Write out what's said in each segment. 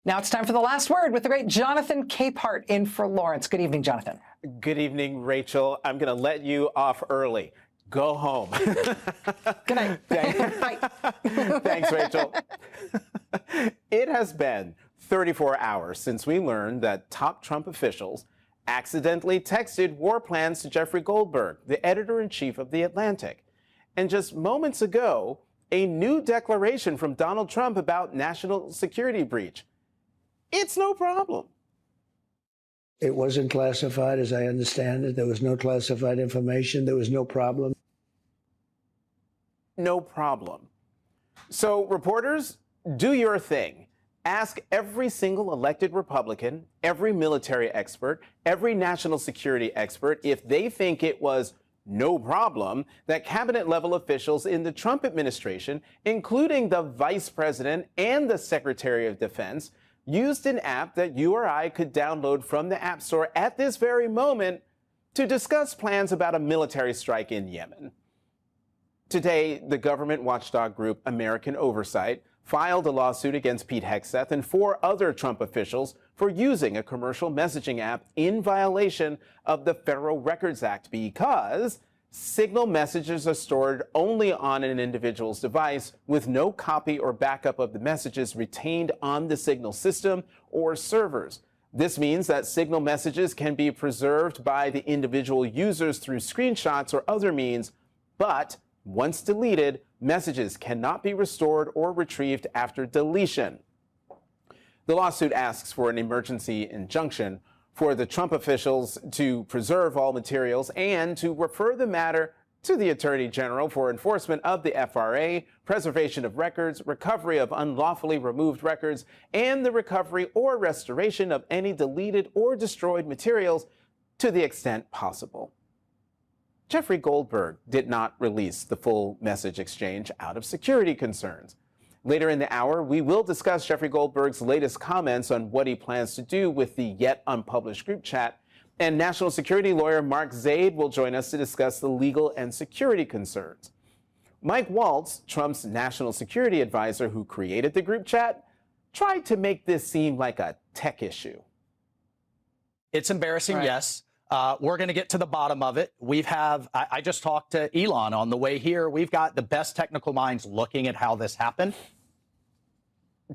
Now it's time for the last word with the great Jonathan Capehart in for Lawrence. Good evening, Jonathan. Good evening, Rachel. I'm going to let you off early. Go home. Good night. Bye. Thanks, Rachel. It has been 34 hours since we learned that top Trump officials accidentally texted war plans to Jeffrey Goldberg, the editor-in-chief of The Atlantic. And just moments ago, a new declaration from Donald Trump about national security breach. It's no problem. It wasn't classified, as I understand it. There was no classified information. There was no problem. No problem. So, reporters, do your thing. Ask every single elected Republican, every military expert, every national security expert if they think it was no problem that cabinet-level officials in the Trump administration, including the vice president and the secretary of defense, used an app that you or I could download from the App Store at this very moment to discuss plans about a military strike in Yemen. Today, the government watchdog group American Oversight filed a lawsuit against Pete Hegseth and 4 other Trump officials for using a commercial messaging app in violation of the Federal Records Act because Signal messages are stored only on an individual's device with no copy or backup of the messages retained on the Signal system or servers. This means that Signal messages can be preserved by the individual users through screenshots or other means, but once deleted, messages cannot be restored or retrieved after deletion. The lawsuit asks for an emergency injunction for the Trump officials to preserve all materials and to refer the matter to the Attorney General for enforcement of the FRA, preservation of records, recovery of unlawfully removed records, and the recovery or restoration of any deleted or destroyed materials to the extent possible. Jeffrey Goldberg did not release the full message exchange out of security concerns. Later in the hour, we will discuss Jeffrey Goldberg's latest comments on what he plans to do with the yet unpublished group chat. And national security lawyer Mark Zaid will join us to discuss the legal and security concerns. Mike Waltz, Trump's national security advisor who created the group chat, tried to make this seem like a tech issue. It's embarrassing, right. Yes. We're going to get to the bottom of it. I just talked to Elon on the way here. We've got the best technical minds looking at how this happened.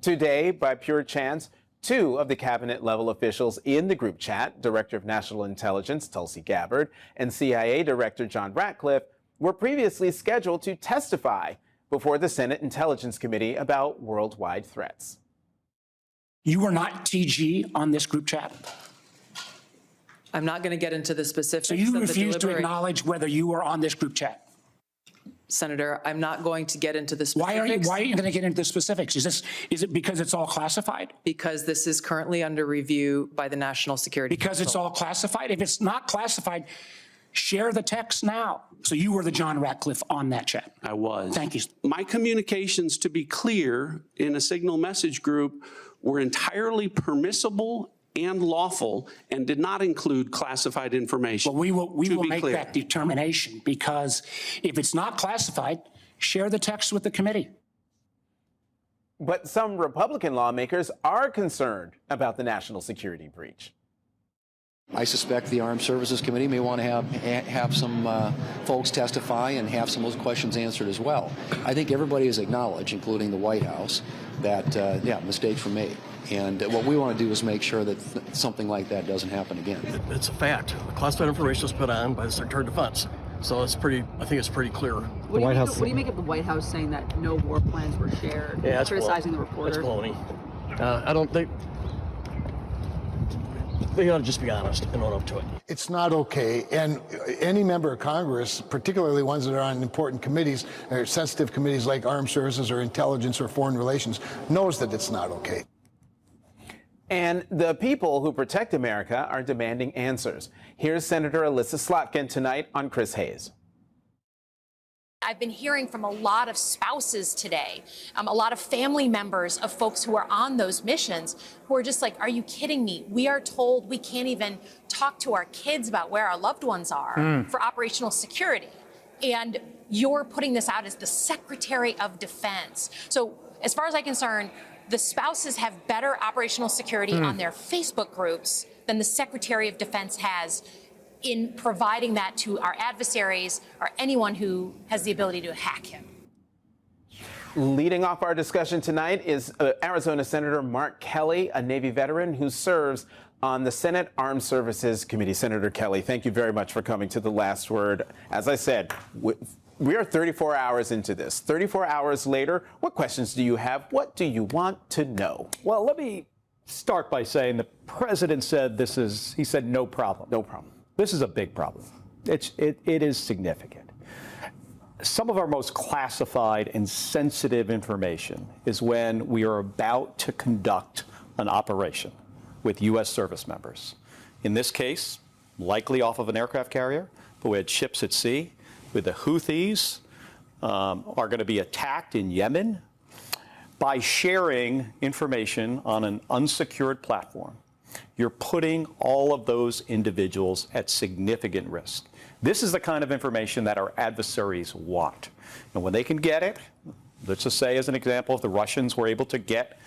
Today, by pure chance, 2 of the cabinet-level officials in the group chat, Director of National Intelligence Tulsi Gabbard and CIA Director John Ratcliffe, were previously scheduled to testify before the Senate Intelligence Committee about worldwide threats. You were not TG on this group chat? I'm not going to get into the specifics. So you refuse to acknowledge whether you were on this group chat? Senator, I'm not going to get into the specifics. Why are you going to get into the specifics? Is it because it's all classified? Because this is currently under review by the National Security Council. Because it's all classified? If it's not classified, share the text now. So you were the John Ratcliffe on that chat? I was. Thank you. My communications, to be clear, in a Signal message group were entirely permissible and lawful and did not include classified information. Well, we will make that determination, because if it's not classified, share the text with the committee. But some Republican lawmakers are concerned about the national security breach. I suspect the Armed Services Committee may want to have some folks testify and have some of those questions answered as well. I think everybody has acknowledged, including the White House, that, mistakes were made. And what we want to do is make sure that something like that doesn't happen again. It's a fact. The classified information was put on by the Secretary of Defense. So I think it's pretty clear. What do you make of the White House saying that no war plans were shared, criticizing the reporter? That's baloney. I don't think they ought to just be honest and own up to it. It's not okay, and any member of Congress, particularly ones that are on important committees, or sensitive committees like Armed Services or Intelligence or Foreign Relations, knows that it's not okay. And the people who protect America are demanding answers. Here's Senator Elissa Slotkin tonight on Chris Hayes. I've been hearing from a lot of spouses today, a lot of family members of folks who are on those missions who are just like, are you kidding me? We are told we can't even talk to our kids about where our loved ones are for operational security. And you're putting this out as the Secretary of Defense. So as far as I'm concerned, the spouses have better operational security on their Facebook groups than the Secretary of Defense has in providing that to our adversaries or anyone who has the ability to hack him. Leading off our discussion tonight is Arizona Senator Mark Kelly, a Navy veteran who serves on the Senate Armed Services Committee. Senator Kelly, thank you very much for coming to The Last Word. As I said, we are 34 hours into this. 34 hours later, what questions do you have? What do you want to know? Well, let me start by saying the president said he said no problem. No problem. This is a big problem. It is significant. Some of our most classified and sensitive information is when we are about to conduct an operation with U.S. service members. In this case, likely off of an aircraft carrier, but we had ships at sea. With the Houthis are going to be attacked in Yemen. By sharing information on an unsecured platform, you're putting all of those individuals at significant risk. This is the kind of information that our adversaries want. And when they can get it, let's just say as an example, if the Russians were able to get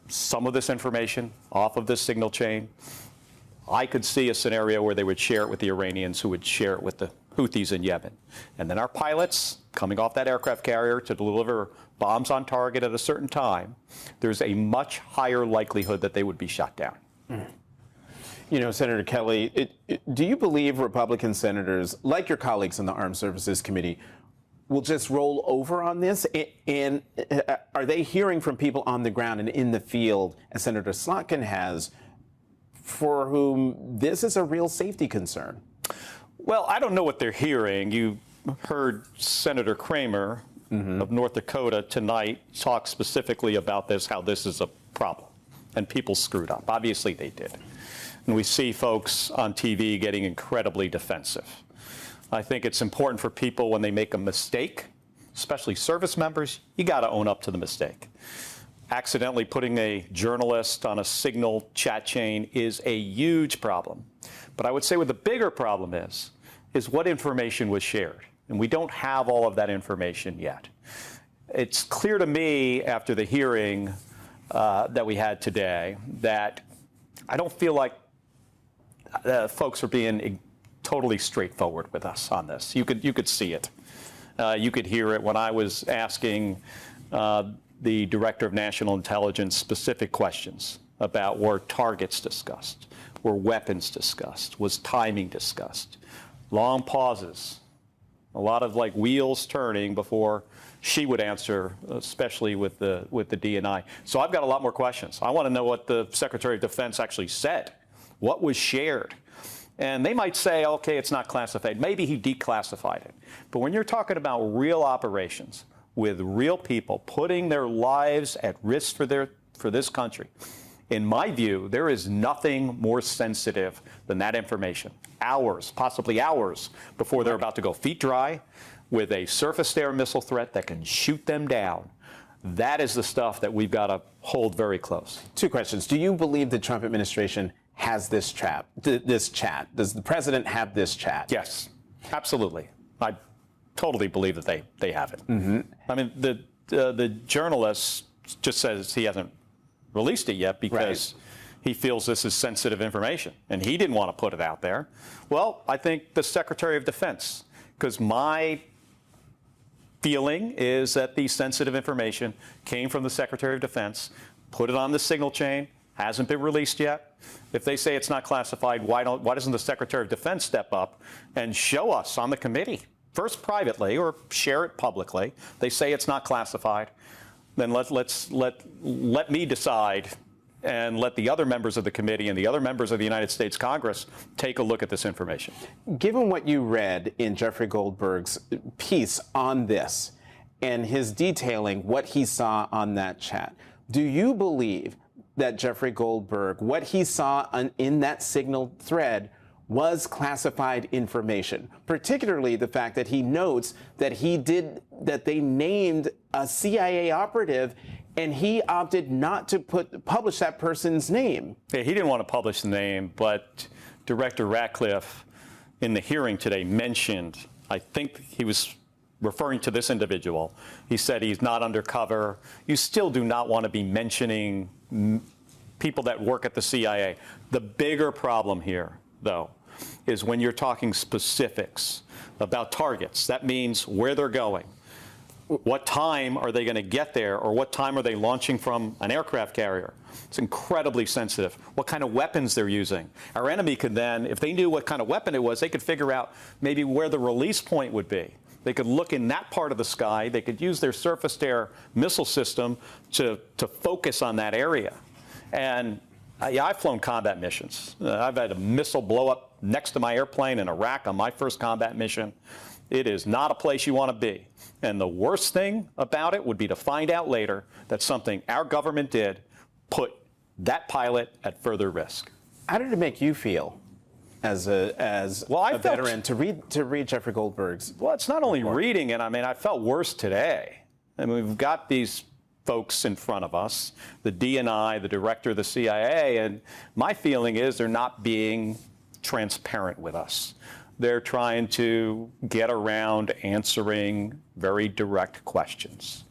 some of this information off of this signal chain, I could see a scenario where they would share it with the Iranians, who would share it with the Houthis in Yemen. And then our pilots coming off that aircraft carrier to deliver bombs on target at a certain time, there's a much higher likelihood that they would be shot down. You know, Senator Kelly, do you believe Republican senators, like your colleagues in the Armed Services Committee, will just roll over on this? And are they hearing from people on the ground and in the field, as Senator Slotkin has, for whom this is a real safety concern? Well, I don't know what they're hearing. You heard Senator Kramer of North Dakota tonight talk specifically about this, how this is a problem, and people screwed up. Obviously, they did. And we see folks on TV getting incredibly defensive. I think it's important for people when they make a mistake, especially service members, you got to own up to the mistake. Accidentally putting a journalist on a Signal chat chain is a huge problem. But I would say what the bigger problem is what information was shared. And we don't have all of that information yet. It's clear to me after the hearing that we had today that I don't feel like folks are being totally straightforward with us on this. You could see it. You could hear it when I was asking the Director of National Intelligence specific questions about were targets discussed, were weapons discussed, was timing discussed, long pauses, a lot of like wheels turning before she would answer, especially with the DNI. So I've got a lot more questions. I want to know what the Secretary of Defense actually said. What was shared? And they might say, okay, it's not classified. Maybe he declassified it. But when you're talking about real operations with real people putting their lives at risk for this country, in my view, there is nothing more sensitive than that information. Hours, possibly hours, before they're about to go feet dry with a surface-to-air missile threat that can shoot them down. That is the stuff that we've got to hold very close. Two questions. Do you believe the Trump administration has this chat? Does the president have this chat? Yes, absolutely. I totally believe that they have it. I mean, the journalist just says he hasn't released it yet because he feels this is sensitive information, and he didn't want to put it out there. Well, I think the Secretary of Defense, because my feeling is that the sensitive information came from the Secretary of Defense, put it on the signal chain, hasn't been released yet. If they say it's not classified, why doesn't the Secretary of Defense step up and show us on the committee, first privately or share it publicly? They say it's not classified. Then let me decide and let the other members of the committee and the other members of the United States Congress take a look at this information. Given what you read in Jeffrey Goldberg's piece on this and his detailing what he saw on that chat, do you believe that Jeffrey Goldberg, what he saw in that Signal thread, was classified information, particularly the fact that he notes that they named a CIA operative and he opted not to publish that person's name? Yeah, he didn't want to publish the name, but Director Ratcliffe in the hearing today mentioned, I think he was referring to this individual. He said he's not undercover. You still do not want to be mentioning people that work at the CIA. The bigger problem here, though, is when you're talking specifics about targets. That means where they're going. What time are they going to get there, or what time are they launching from an aircraft carrier? It's incredibly sensitive. What kind of weapons they're using. Our enemy could then, if they knew what kind of weapon it was, they could figure out maybe where the release point would be. They could look in that part of the sky. They could use their surface-to-air missile system to focus on that area. And yeah, I've flown combat missions. I've had a missile blow up next to my airplane in Iraq on my first combat mission. It is not a place you want to be. And the worst thing about it would be to find out later that something our government did put that pilot at further risk. How did it make you feel as a veteran to read Jeffrey Goldberg's? Well, it's not only reading it. I mean, I felt worse today. I mean, we've got these folks in front of us, the DNI, the director of the CIA, and my feeling is they're not being transparent with us. They're trying to get around answering very direct questions.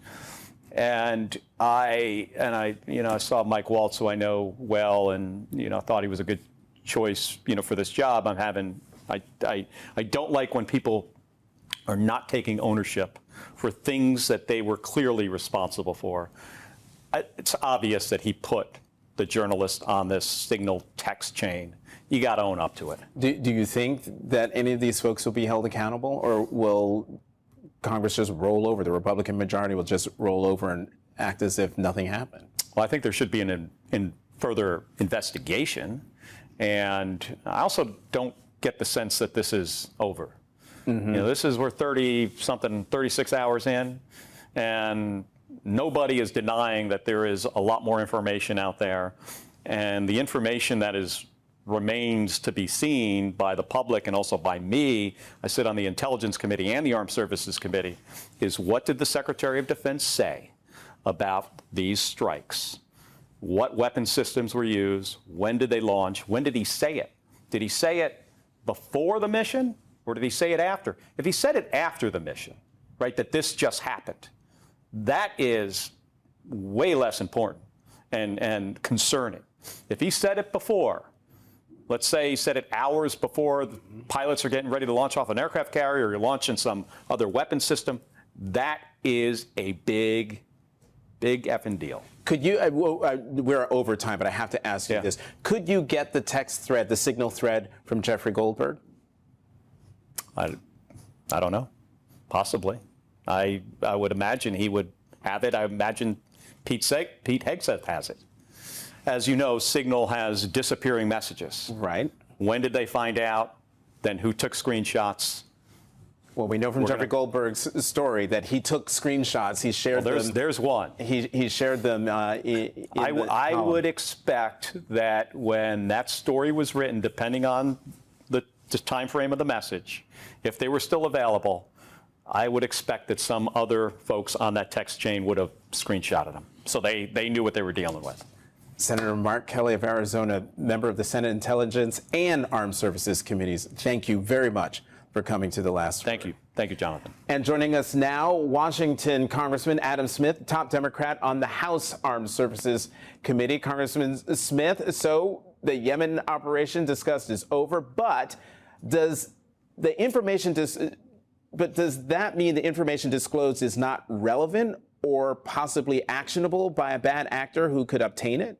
And I saw Mike Waltz, who I know well, and thought he was a good choice, for this job. I don't like when people are not taking ownership for things that they were clearly responsible for. It's obvious that he put the journalist on this signal text chain. You got to own up to it. Do you think that any of these folks will be held accountable, or will Congress just roll over? The Republican majority will just roll over and act as if nothing happened? Well, I think there should be an further investigation. And I also don't get the sense that this is over. Mm-hmm. We're 36 hours in, and nobody is denying that there is a lot more information out there. And the information that remains to be seen by the public and also by me, I sit on the Intelligence Committee and the Armed Services Committee, is what did the Secretary of Defense say about these strikes? What weapon systems were used? When did they launch? When did he say it? Did he say it before the mission, or did he say it after? If he said it after the mission, right, that this just happened, that is way less important and concerning. If he said it before, let's say he said it hours before the pilots are getting ready to launch off an aircraft carrier, or you're launching some other weapon system, that is a big effing deal. Could you, we're over time, but I have to ask you this. Could you get the text thread, the signal thread from Jeffrey Goldberg? I don't know. Possibly. I would imagine he would have it. I imagine Pete Hegseth has it. As you know, Signal has disappearing messages. Right. When did they find out? Then who took screenshots? Well, we know from Jeffrey Goldberg's story that he took screenshots. He shared them. There's one. He shared them. I would expect that when that story was written, depending on the time frame of the message, if they were still available, I would expect that some other folks on that text chain would have screenshotted them. So they knew what they were dealing with. Senator Mark Kelly of Arizona, member of the Senate Intelligence and Armed Services Committees, thank you very much for coming to The Last Word. Thank you. Thank you, Jonathan. And joining us now, Washington Congressman Adam Smith, top Democrat on the House Armed Services Committee. Congressman Smith, so the Yemen operation discussed is over, but does that mean the information disclosed is not relevant or possibly actionable by a bad actor who could obtain it?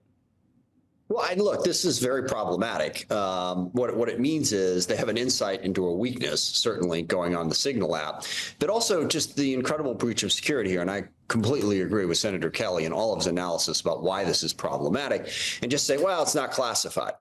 Well, look, this is very problematic. What it means is they have an insight into a weakness, certainly going on the Signal app, but also just the incredible breach of security here. And I completely agree with Senator Kelly and all of his analysis about why this is problematic, and just say, well, it's not classified.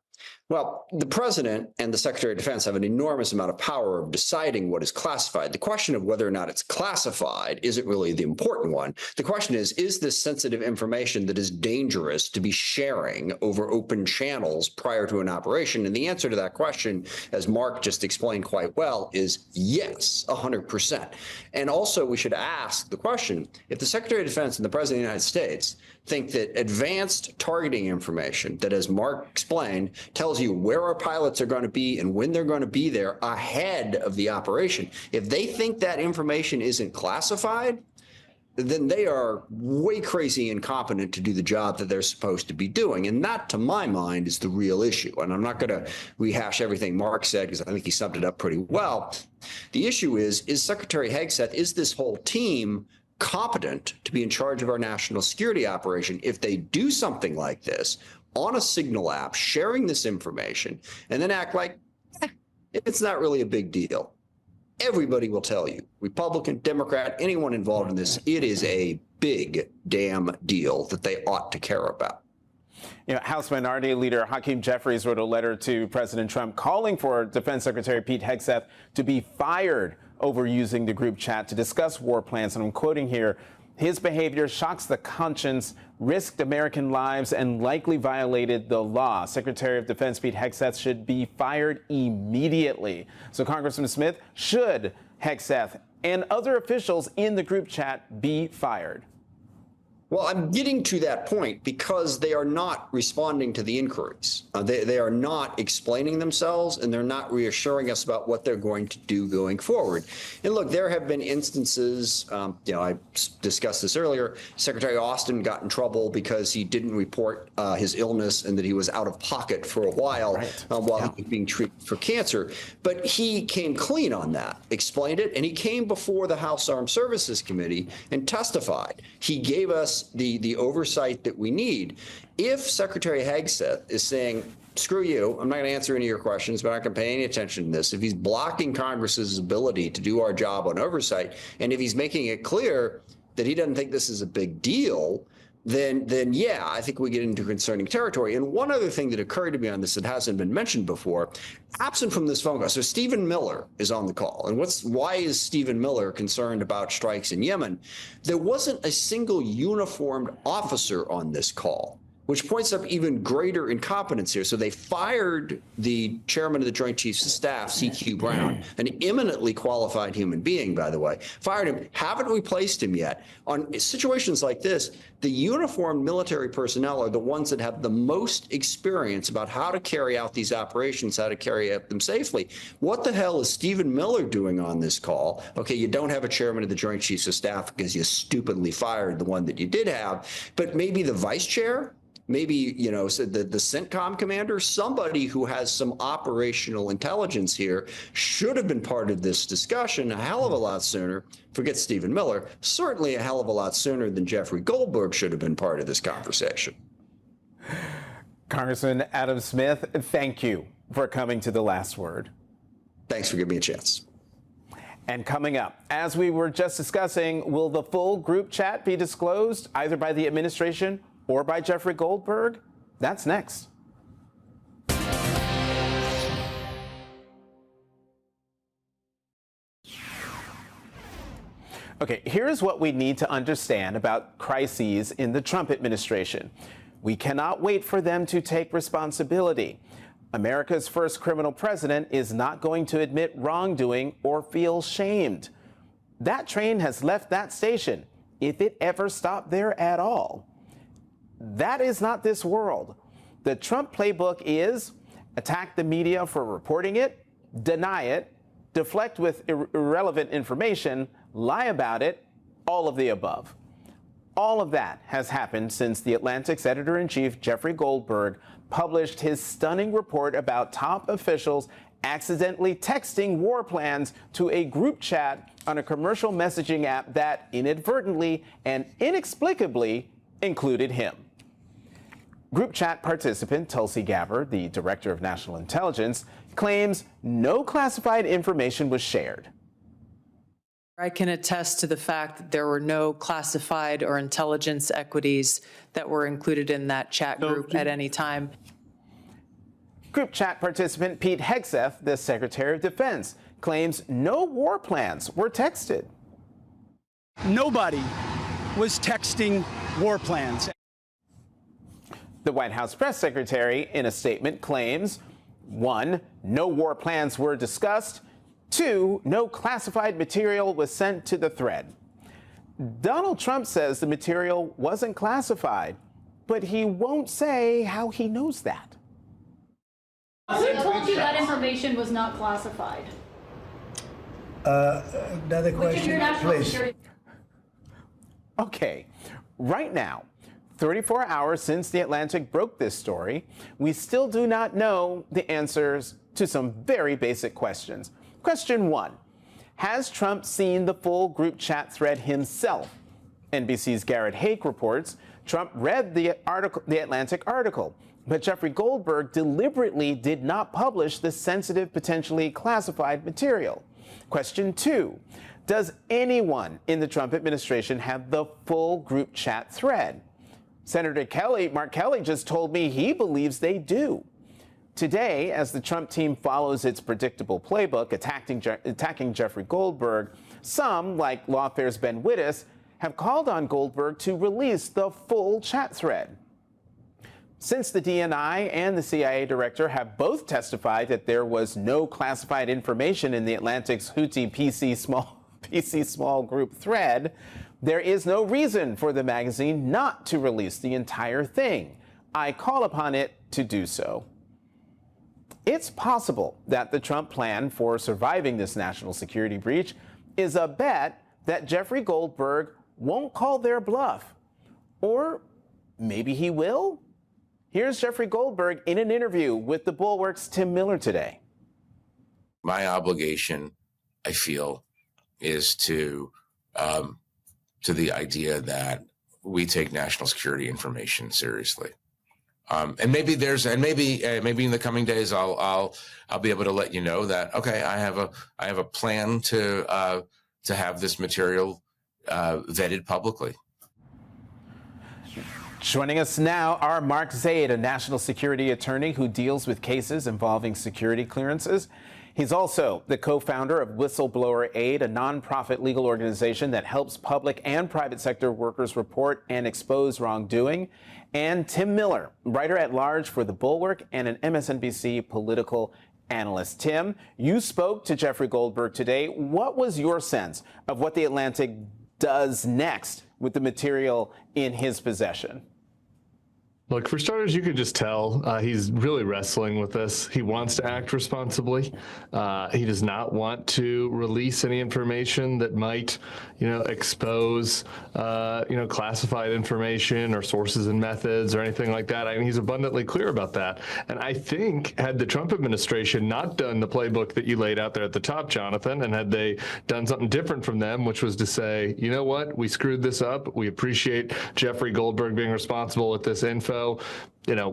Well, the president and the Secretary of Defense have an enormous amount of power of deciding what is classified. The question of whether or not it's classified isn't really the important one. The question is this sensitive information that is dangerous to be sharing over open channels prior to an operation? And the answer to that question, as Mark just explained quite well, is yes, 100%. And also we should ask the question, if the Secretary of Defense and the President of the United States think that advanced targeting information that, as Mark explained, tells tells you where our pilots are going to be and when they're going to be there ahead of the operation. If they think that information isn't classified, then they are way crazy incompetent to do the job that they're supposed to be doing. And that, to my mind, is the real issue. And I'm not going to rehash everything Mark said, because I think he summed it up pretty well. The issue is Secretary Hegseth, is this whole team competent to be in charge of our national security operation? If they do something like this on a Signal app, sharing this information, and then act like it's not really a big deal, everybody will tell you, Republican, Democrat, anyone involved in this, it is a big damn deal that they ought to care about. You know, House Minority Leader Hakeem Jeffries wrote a letter to President Trump calling for Defense Secretary Pete Hegseth to be fired over using the group chat to discuss war plans. And I'm quoting here, his behavior shocks the conscience, risked American lives, and likely violated the law. Secretary of Defense Pete Hegseth should be fired immediately. So, Congressman Smith, should Hegseth and other officials in the group chat be fired? Well, I'm getting to that point because they are not responding to the inquiries. They are not explaining themselves, and they're not reassuring us about what they're going to do going forward. And look, there have been instances, I discussed this earlier, Secretary Austin got in trouble because he didn't report his illness and that he was out of pocket for a while while he was being treated for cancer. But he came clean on that, explained it, and he came before the House Armed Services Committee and testified. He gave us the oversight that we need. If Secretary Hegseth is saying, screw you, I'm not going to answer any of your questions, but I'm not going to pay any attention to this, if he's blocking Congress's ability to do our job on oversight, and if he's making it clear that he doesn't think this is a big deal, then yeah, I think we get into concerning territory. And one other thing that occurred to me on this that hasn't been mentioned before, absent from this phone call, so Stephen Miller is on the call. And why is Stephen Miller concerned about strikes in Yemen? There wasn't a single uniformed officer on this call, which points up even greater incompetence here. So they fired the chairman of the Joint Chiefs of Staff, C.Q. Brown, an eminently qualified human being, by the way, fired him, haven't replaced him yet. On situations like this, the uniformed military personnel are the ones that have the most experience about how to carry out these operations, how to carry out them safely. What the hell is Stephen Miller doing on this call? Okay, you don't have a chairman of the Joint Chiefs of Staff because you stupidly fired the one that you did have, but maybe the vice chair? Maybe, the CENTCOM commander, somebody who has some operational intelligence here, should have been part of this discussion a hell of a lot sooner. Forget Stephen Miller, certainly a hell of a lot sooner than Jeffrey Goldberg should have been part of this conversation. Congressman Adam Smith, thank you for coming to The Last Word. Thanks for giving me a chance. And coming up, as we were just discussing, will the full group chat be disclosed either by the administration or by Jeffrey Goldberg? That's next. Okay, here's what we need to understand about crises in the Trump administration. We cannot wait for them to take responsibility. America's first criminal president is not going to admit wrongdoing or feel shamed. That train has left that station, if it ever stopped there at all. That is not this world. The Trump playbook is attack the media for reporting it, deny it, deflect with irrelevant information, lie about it, all of the above. All of that has happened since the Atlantic's editor-in-chief, Jeffrey Goldberg, published his stunning report about top officials accidentally texting war plans to a group chat on a commercial messaging app that inadvertently and inexplicably included him. Group chat participant Tulsi Gabbard, the director of national intelligence, claims no classified information was shared. I can attest to the fact that there were no classified or intelligence equities that were included in that chat group at any time. Group chat participant Pete Hegseth, the Secretary of Defense, claims no war plans were texted. Nobody was texting war plans. The White House press secretary, in a statement, claims, 1, no war plans were discussed, 2, no classified material was sent to the thread. Donald Trump says the material wasn't classified, but he won't say how he knows that. Who told you that information was not classified? Another Which of your question, national please. security? Okay, right now, 34 hours since The Atlantic broke this story, we still do not know the answers to some very basic questions. Question 1, has Trump seen the full group chat thread himself? NBC's Garrett Haake reports Trump read the Atlantic article, but Jeffrey Goldberg deliberately did not publish the sensitive, potentially classified material. Question 2, does anyone in the Trump administration have the full group chat thread? Senator Mark Kelly just told me he believes they do. Today, as the Trump team follows its predictable playbook, attacking Jeffrey Goldberg, some, like Lawfare's Ben Wittes, have called on Goldberg to release the full chat thread. Since the DNI and the CIA director have both testified that there was no classified information in the Atlantic's Houthi PC small group thread, there is no reason for the magazine not to release the entire thing. I call upon it to do so. It's possible that the Trump plan for surviving this national security breach is a bet that Jeffrey Goldberg won't call their bluff. Or maybe he will? Here's Jeffrey Goldberg in an interview with the Bulwark's Tim Miller today. My obligation, I feel, is to the idea that we take national security information seriously. And maybe in the coming days I'll be able to let you know that, okay, I have a plan to have this material vetted publicly. Joining us now are Mark Zaid, a national security attorney who deals with cases involving security clearances. He's also the co-founder of Whistleblower Aid, a nonprofit legal organization that helps public and private sector workers report and expose wrongdoing. And Tim Miller, writer-at-large for The Bulwark and an MSNBC political analyst. Tim, you spoke to Jeffrey Goldberg today. What was your sense of what The Atlantic does next with the material in his possession? Look, for starters, you could just tell he's really wrestling with this. He wants to act responsibly. He does not want to release any information that might, expose, classified information or sources and methods or anything like that. I mean, he's abundantly clear about that. And I think had the Trump administration not done the playbook that you laid out there at the top, Jonathan, and had they done something different from them, which was to say, you know what, we screwed this up. We appreciate Jeffrey Goldberg being responsible with this info.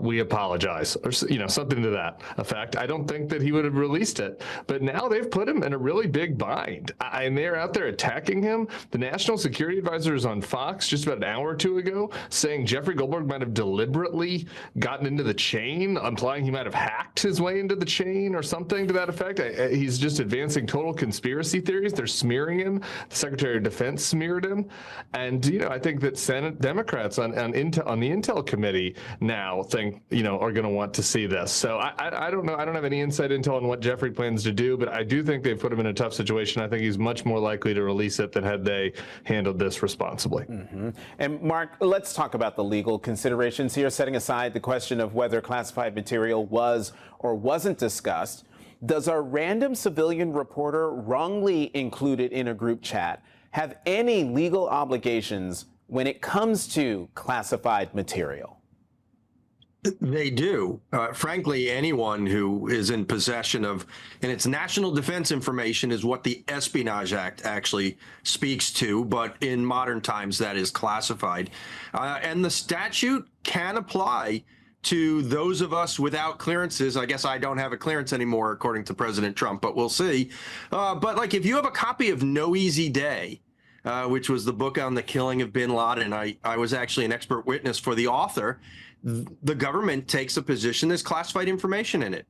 We apologize, or, something to that effect. I don't think that he would have released it. But now they've put him in a really big bind. And they're out there attacking him. The National Security Advisor is on Fox just about an hour or two ago saying Jeffrey Goldberg might have deliberately gotten into the chain, implying he might have hacked his way into the chain or something to that effect. He's just advancing total conspiracy theories. They're smearing him. The Secretary of Defense smeared him. And, I think that Senate Democrats on the Intel Committee now think, are going to want to see this. So I don't know. I don't have any inside intel on what Jeffrey plans to do, but I do think they've put him in a tough situation. I think he's much more likely to release it than had they handled this responsibly. Mm-hmm. And Mark, let's talk about the legal considerations here, setting aside the question of whether classified material was or wasn't discussed. Does a random civilian reporter wrongly included in a group chat have any legal obligations when it comes to classified material? They do. Frankly, anyone who is in possession of, and it's national defense information is what the Espionage Act actually speaks to, but in modern times that is classified. And the statute can apply to those of us without clearances. I guess I don't have a clearance anymore, according to President Trump, but we'll see. But like if you have a copy of No Easy Day, which was the book on the killing of bin Laden, I was actually an expert witness for the author. The government takes a position there's classified information in it.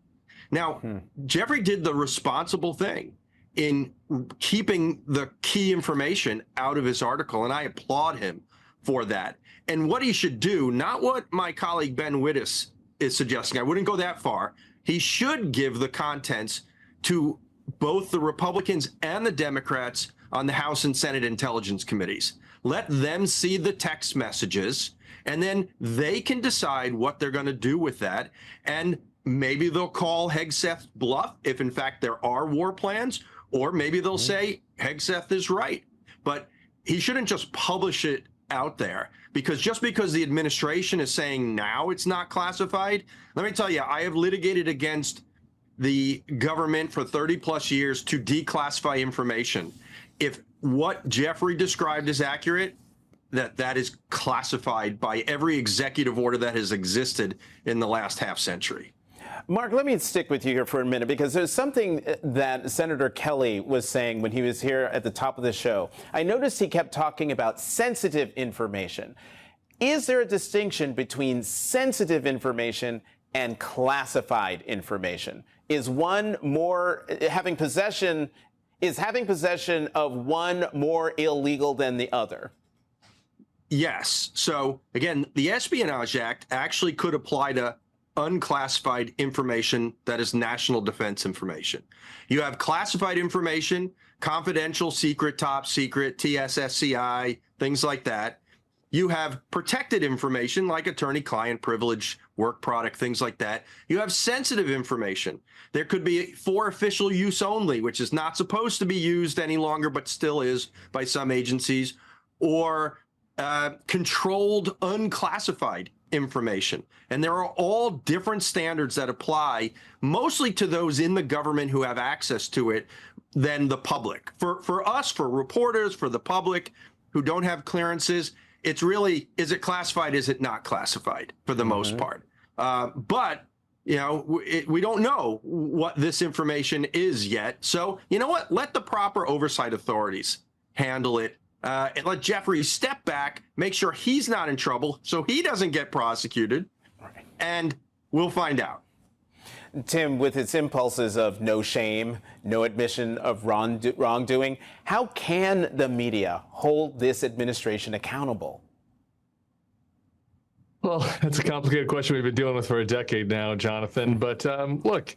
Now, Jeffrey did the responsible thing in keeping the key information out of his article, and I applaud him for that. And what he should do, not what my colleague Ben Wittes is suggesting, I wouldn't go that far. He should give the contents to both the Republicans and the Democrats on the House and Senate Intelligence Committees. Let them see the text messages, and then they can decide what they're going to do with that. And maybe they'll call Hegseth bluff if, in fact, there are war plans, or maybe they'll say Hegseth is right. But he shouldn't just publish it out there, because just because the administration is saying now it's not classified, let me tell you, I have litigated against the government for 30 plus years to declassify information. If what Jeffrey described is accurate, that is classified by every executive order that has existed in the last half century. Mark, let me stick with you here for a minute, because there's something that Senator Kelly was saying when he was here at the top of the show. I noticed he kept talking about sensitive information. Is there a distinction between sensitive information and classified information? Is one more having possession of one more illegal than the other? Yes. So again, the Espionage Act actually could apply to unclassified information that is national defense information. You have classified information, confidential, secret, top secret, TSSCI, things like that. You have protected information like attorney-client privilege, work product, things like that. You have sensitive information. There could be for official use only, which is not supposed to be used any longer, but still is by some agencies, or controlled unclassified information. And there are all different standards that apply mostly to those in the government who have access to it than the public. For us, for reporters, for the public who don't have clearances, it's really, is it classified, is it not classified for the most part? But, you know, we don't know what this information is yet. So, you know what? Let the proper oversight authorities handle it. And let Jeffrey step back, make sure he's not in trouble so he doesn't get prosecuted, and we'll find out. Tim, with its impulses of no shame, no admission of wrongdoing, how can the media hold this administration accountable? Well, that's a complicated question we've been dealing with for a decade now, Jonathan. But look,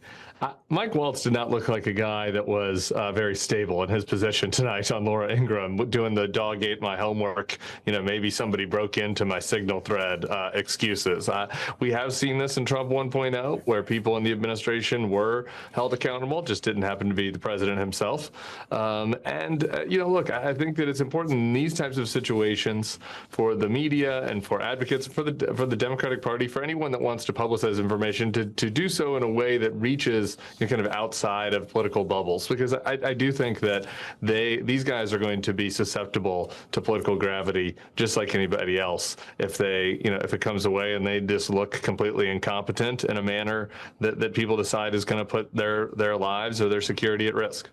Mike Waltz did not look like a guy that was very stable in his position tonight on Laura Ingraham, doing the dog ate my homework, you know, maybe somebody broke into my Signal thread excuses. We have seen this in Trump 1.0, where people in the administration were held accountable, just didn't happen to be the president himself. You know, look, I think that it's important in these types of situations for the media and for advocates, for the Democratic Party, for anyone that wants to publicize information, to do so in a way that reaches kind of outside of political bubbles, because I do think that these guys are going to be susceptible to political gravity just like anybody else if if it comes away and they just look completely incompetent in a manner that people decide is going to put their lives or their security at risk.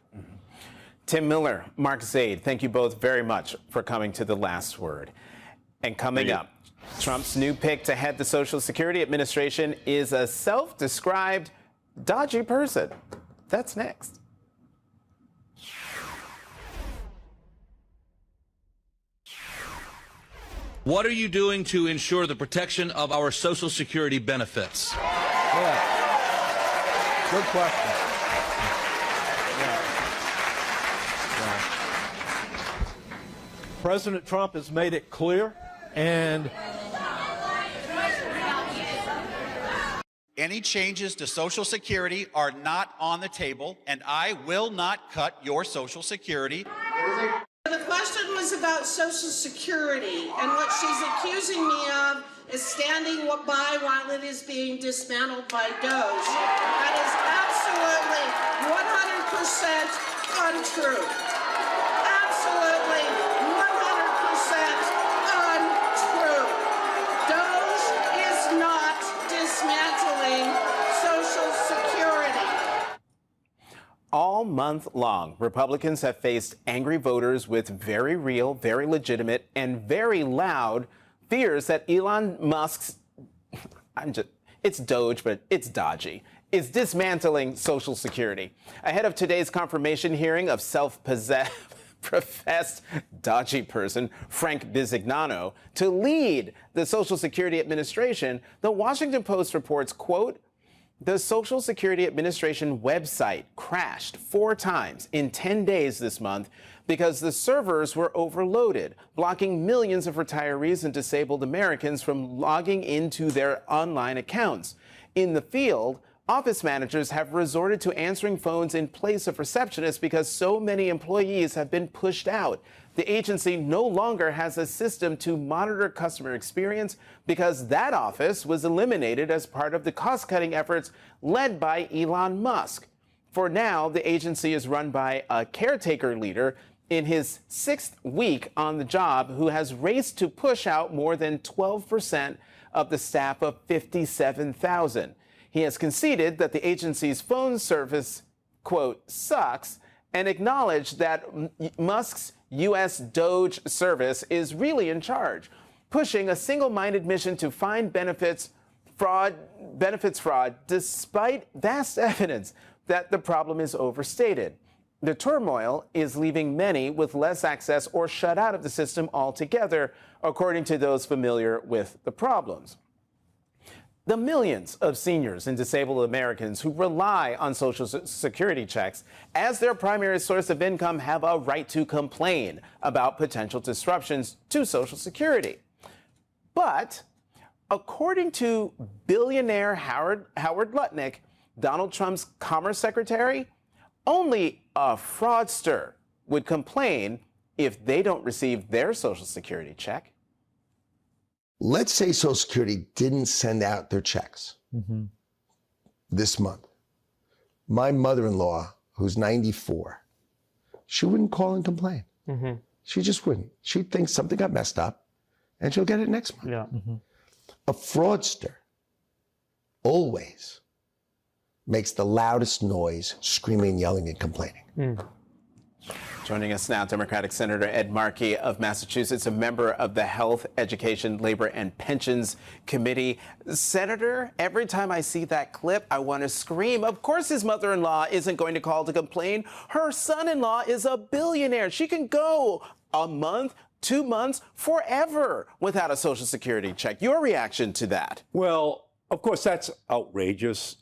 Tim Miller, Mark Zaid, thank you both very much for coming to The Last Word. And coming up, Trump's new pick to head the Social Security Administration is a self-described dodgy person. That's next. What are you doing to ensure the protection of our Social Security benefits? Yeah. Good question. President Trump has made it clear, and any changes to Social Security are not on the table, and I will not cut your Social Security. The question was about Social Security, and what she's accusing me of is standing by while it is being dismantled by DOGE. That is absolutely 100% untrue. Absolutely 100% untrue. DOGE is not dismantling Social Security. All month long, Republicans have faced angry voters with very real, very legitimate, and very loud fears that Elon Musk's, it's Doge, but it's dodgy, is dismantling Social Security. Ahead of today's confirmation hearing of professed dodgy person Frank Bisignano to lead the Social Security Administration, the Washington Post reports, quote, the Social Security Administration website crashed 4 times in 10 days this month because the servers were overloaded, blocking millions of retirees and disabled Americans from logging into their online accounts. In the field, Office managers have resorted to answering phones in place of receptionists because so many employees have been pushed out. The agency no longer has a system to monitor customer experience because that office was eliminated as part of the cost-cutting efforts led by Elon Musk. For now, the agency is run by a caretaker leader in his 6th week on the job who has raced to push out more than 12% of the staff of 57,000. He has conceded that the agency's phone service, quote, sucks, and acknowledged that Musk's U.S. Doge service is really in charge, pushing a single-minded mission to find benefits fraud, despite vast evidence that the problem is overstated. The turmoil is leaving many with less access or shut out of the system altogether, according to those familiar with the problems. The millions of seniors and disabled Americans who rely on Social Security checks as their primary source of income have a right to complain about potential disruptions to Social Security. But according to billionaire Howard Lutnick, Donald Trump's Commerce Secretary, only a fraudster would complain if they don't receive their Social Security check. Let's say Social Security didn't send out their checks this month. My mother-in-law, who's 94, she wouldn't call and complain. She just wouldn't. She'd think something got messed up, and she'll get it next month. Yeah. A fraudster always makes the loudest noise, screaming, yelling, and complaining. Joining us now, Democratic Senator Ed Markey of Massachusetts, a member of the Health, Education, Labor, and Pensions Committee. Senator, every time I see that clip, I want to scream. Of course his mother-in-law isn't going to call to complain. Her son-in-law is a billionaire. She can go a month, 2 months, forever without a Social Security check. Your reaction to that? Well, of course, that's outrageous.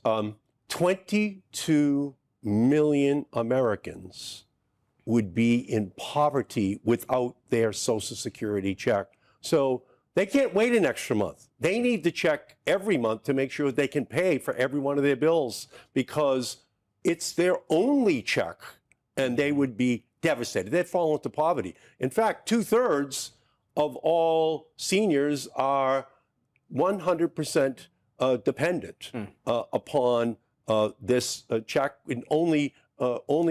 22 million Americans would be in poverty without their Social Security check. So they can't wait an extra month. They need the check every month to make sure they can pay for every one of their bills because it's their only check and they would be devastated. They'd fall into poverty. In fact, 2/3 of all seniors are 100% dependent upon this check, and only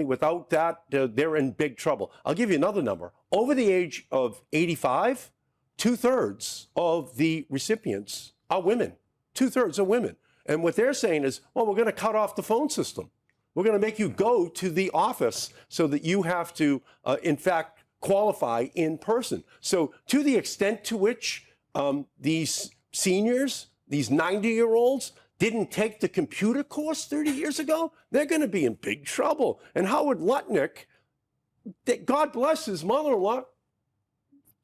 without that, they're in big trouble. I'll give you another number. Over the age of 85, 2/3 of the recipients are women. 2/3 are women. And what they're saying is, well, we're going to cut off the phone system. We're going to make you go to the office so that you have to, in fact, qualify in person. So to the extent to which these seniors, these 90-year-olds, didn't take the computer course 30 years ago, they're going to be in big trouble. And Howard Lutnick, God bless his mother-in-law,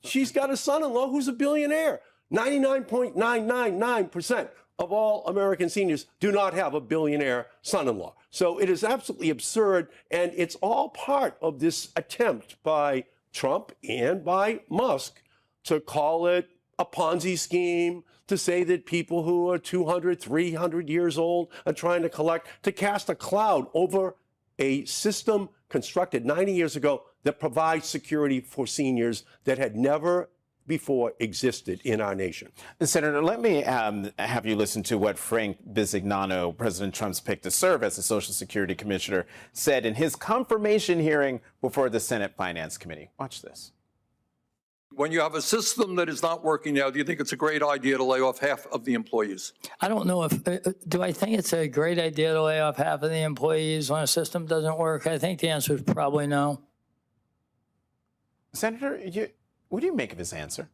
she's got a son-in-law who's a billionaire. 99.999% of all American seniors do not have a billionaire son-in-law. So it is absolutely absurd, and it's all part of this attempt by Trump and by Musk to call it a Ponzi scheme, to say that people who are 200, 300 years old are trying to collect, to cast a cloud over a system constructed 90 years ago that provides security for seniors that had never before existed in our nation. Senator, let me have you listen to what Frank Bisignano, President Trump's pick to serve as the Social Security Commissioner, said in his confirmation hearing before the Senate Finance Committee. Watch this. When you have a system that is not working now, do you think it's a great idea to lay off half of the employees? I don't know if, do I think it's a great idea to lay off half of the employees when a system doesn't work? I think the answer is probably no. Senator, what do you make of his answer?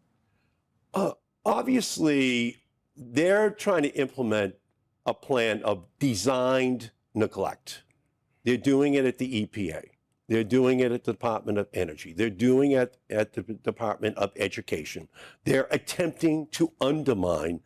Obviously, they're trying to implement a plan of designed neglect. They're doing it at the EPA. They're doing it at the Department of Energy. They're doing it at the Department of Education. They're attempting to undermine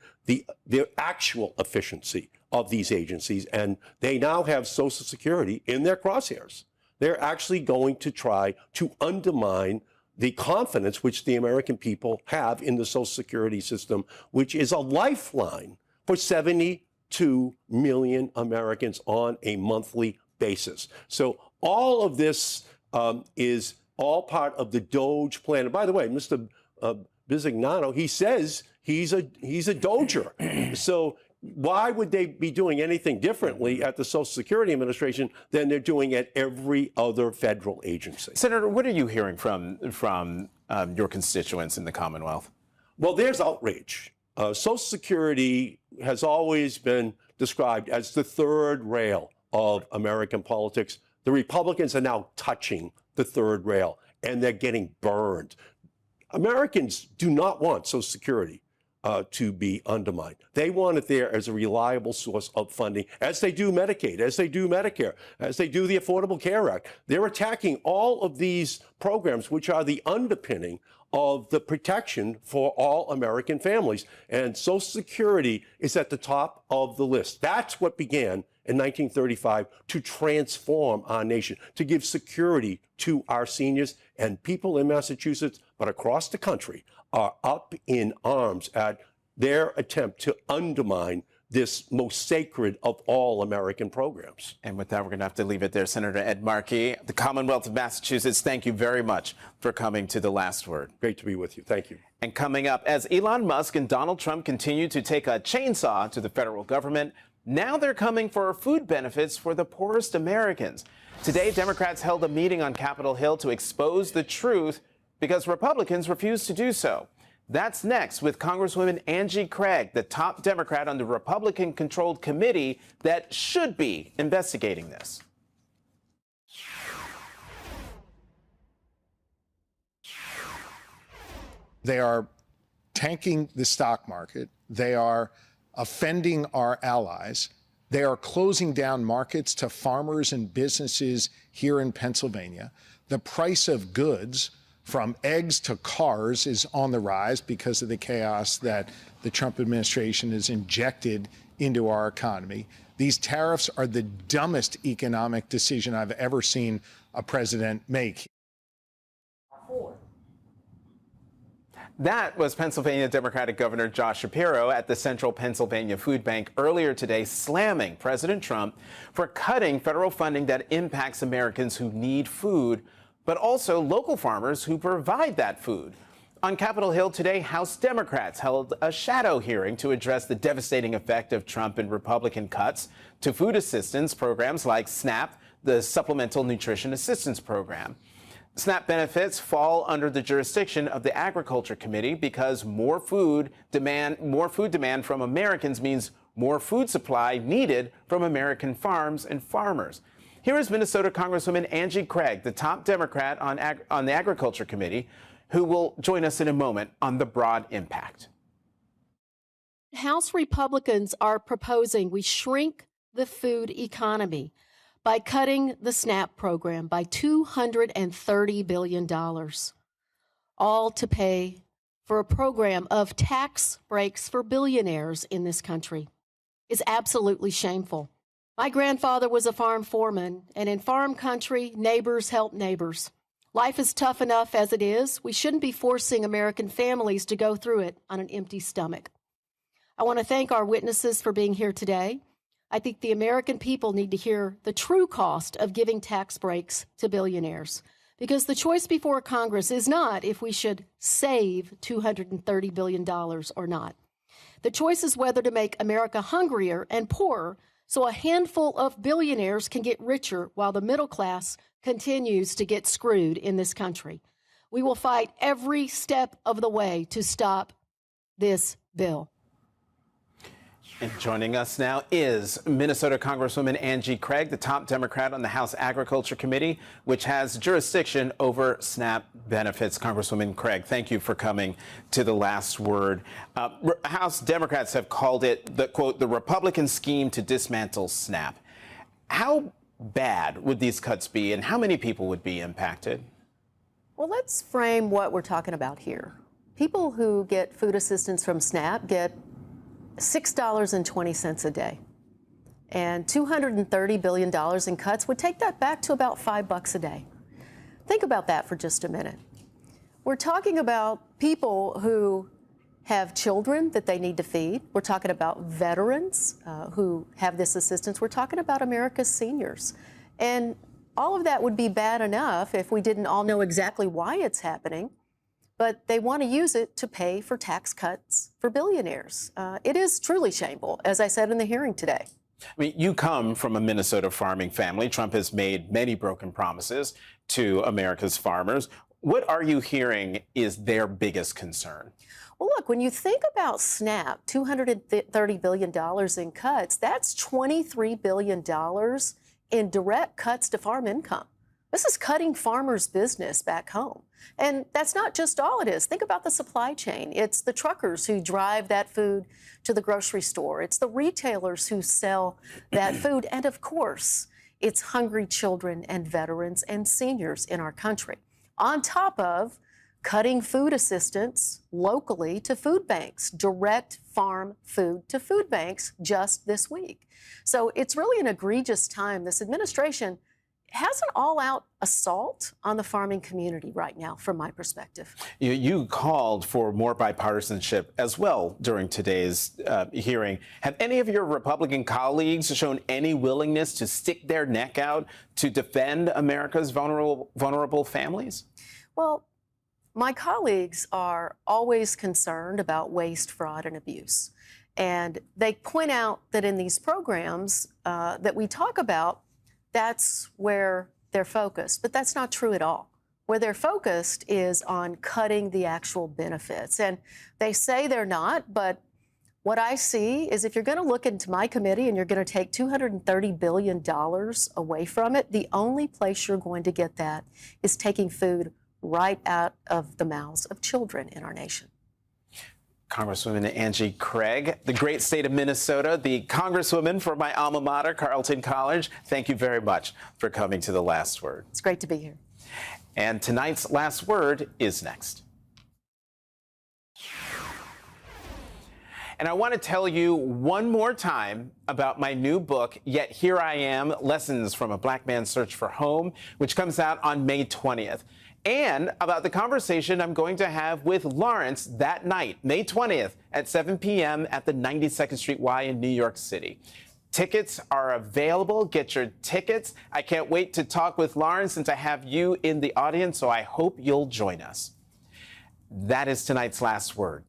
their actual efficiency of these agencies, and they now have Social Security in their crosshairs. They're actually going to try to undermine the confidence which the American people have in the Social Security system, which is a lifeline for 70 2 million Americans on a monthly basis. So all of this is all part of the DOGE plan. And by the way, Mr. Bisignano, he says he's a Doger. So why would they be doing anything differently at the Social Security Administration than they're doing at every other federal agency? Senator, what are you hearing from your constituents in the Commonwealth? Well, there's outrage. Social Security has always been described as the third rail of American politics. The Republicans are now touching the third rail, and they're getting burned. Americans do not want Social Security to be undermined. They want it there as a reliable source of funding, as they do Medicaid, as they do Medicare, as they do the Affordable Care Act. They're attacking all of these programs, which are the underpinning of the protection for all American families. And Social Security is at the top of the list. That's what began in 1935 to transform our nation, to give security to our seniors. And people in Massachusetts, but across the country, are up in arms at their attempt to undermine this most sacred of all American programs. And with that, we're going to have to leave it there. Senator Ed Markey, the Commonwealth of Massachusetts, thank you very much for coming to The Last Word. Great to be with you. Thank you. And coming up, as Elon Musk and Donald Trump continue to take a chainsaw to the federal government, now they're coming for food benefits for the poorest Americans. Today, Democrats held a meeting on Capitol Hill to expose the truth because Republicans refused to do so. That's next with Congresswoman Angie Craig, the top Democrat on the Republican-controlled committee that should be investigating this. They are tanking the stock market. They are offending our allies. They are closing down markets to farmers and businesses here in Pennsylvania. The price of goods, from eggs to cars, is on the rise because of the chaos that the Trump administration has injected into our economy. These tariffs are the dumbest economic decision I've ever seen a president make. That was Pennsylvania Democratic Governor Josh Shapiro at the Central Pennsylvania Food Bank earlier today, slamming President Trump for cutting federal funding that impacts Americans who need food, but also local farmers who provide that food. On Capitol Hill today, House Democrats held a shadow hearing to address the devastating effect of Trump and Republican cuts to food assistance programs like SNAP, the Supplemental Nutrition Assistance Program. SNAP benefits fall under the jurisdiction of the Agriculture Committee because more food demand from Americans means more food supply needed from American farms and farmers. Here is Minnesota Congresswoman Angie Craig, the top Democrat on the Agriculture Committee, who will join us in a moment on the broad impact. House Republicans are proposing we shrink the food economy by cutting the SNAP program by $230 billion, all to pay for a program of tax breaks for billionaires in this country. It's absolutely shameful. My grandfather was a farm foreman, and in farm country, neighbors help neighbors. Life is tough enough as it is. We shouldn't be forcing American families to go through it on an empty stomach. I want to thank our witnesses for being here today. I think the American people need to hear the true cost of giving tax breaks to billionaires, because the choice before Congress is not if we should save $230 billion or not. The choice is whether to make America hungrier and poorer so a handful of billionaires can get richer while the middle class continues to get screwed in this country. We will fight every step of the way to stop this bill. And joining us now is Minnesota Congresswoman Angie Craig, the top Democrat on the House Agriculture Committee, which has jurisdiction over SNAP benefits. Congresswoman Craig, thank you for coming to The Last Word. House Democrats have called it the, quote, the Republican scheme to dismantle SNAP. How bad would these cuts be, and how many people would be impacted? Well, let's frame what we're talking about here. People who get food assistance from SNAP get $6.20 a day. And $230 billion in cuts would take that back to about $5 a day. Think about that for just a minute. We're talking about people who have children that they need to feed. We're talking about veterans who have this assistance. We're talking about America's seniors. And all of that would be bad enough if we didn't all know exactly why it's happening. But they want to use it to pay for tax cuts for billionaires. It is truly shameful, as I said in the hearing today. I mean, you come from a Minnesota farming family. Trump has made many broken promises to America's farmers. What are you hearing is their biggest concern? Well, look, when you think about SNAP, $230 billion in cuts, that's $23 billion in direct cuts to farm income. This is cutting farmers' business back home. And that's not just all it is. Think about the supply chain. It's the truckers who drive that food to the grocery store. It's the retailers who sell that food. And of course, it's hungry children and veterans and seniors in our country. On top of cutting food assistance locally to food banks, direct farm food to food banks just this week. So it's really an egregious time. This administration has an all-out assault on the farming community right now, from my perspective. You called for more bipartisanship as well during today's hearing. Have any of your Republican colleagues shown any willingness to stick their neck out to defend America's vulnerable families? Well, my colleagues are always concerned about waste, fraud, and abuse. And they point out that in these programs that we talk about, that's where they're focused. But that's not true at all. Where they're focused is on cutting the actual benefits. And they say they're not, but what I see is if you're going to look into my committee and you're going to take $230 billion away from it, the only place you're going to get that is taking food right out of the mouths of children in our nation. Congresswoman Angie Craig, the great state of Minnesota, the congresswoman for my alma mater, Carleton College. Thank you very much for coming to The Last Word. It's great to be here. And tonight's Last Word is next. And I want to tell you one more time about my new book, Yet Here I Am, Lessons from a Black Man's Search for Home, which comes out on May 20th. And about the conversation I'm going to have with Lawrence that night, May 20th at 7 p.m. at the 92nd Street Y in New York City. Tickets are available. Get your tickets. I can't wait to talk with Lawrence and to have you in the audience, so I hope you'll join us. That is tonight's Last Word.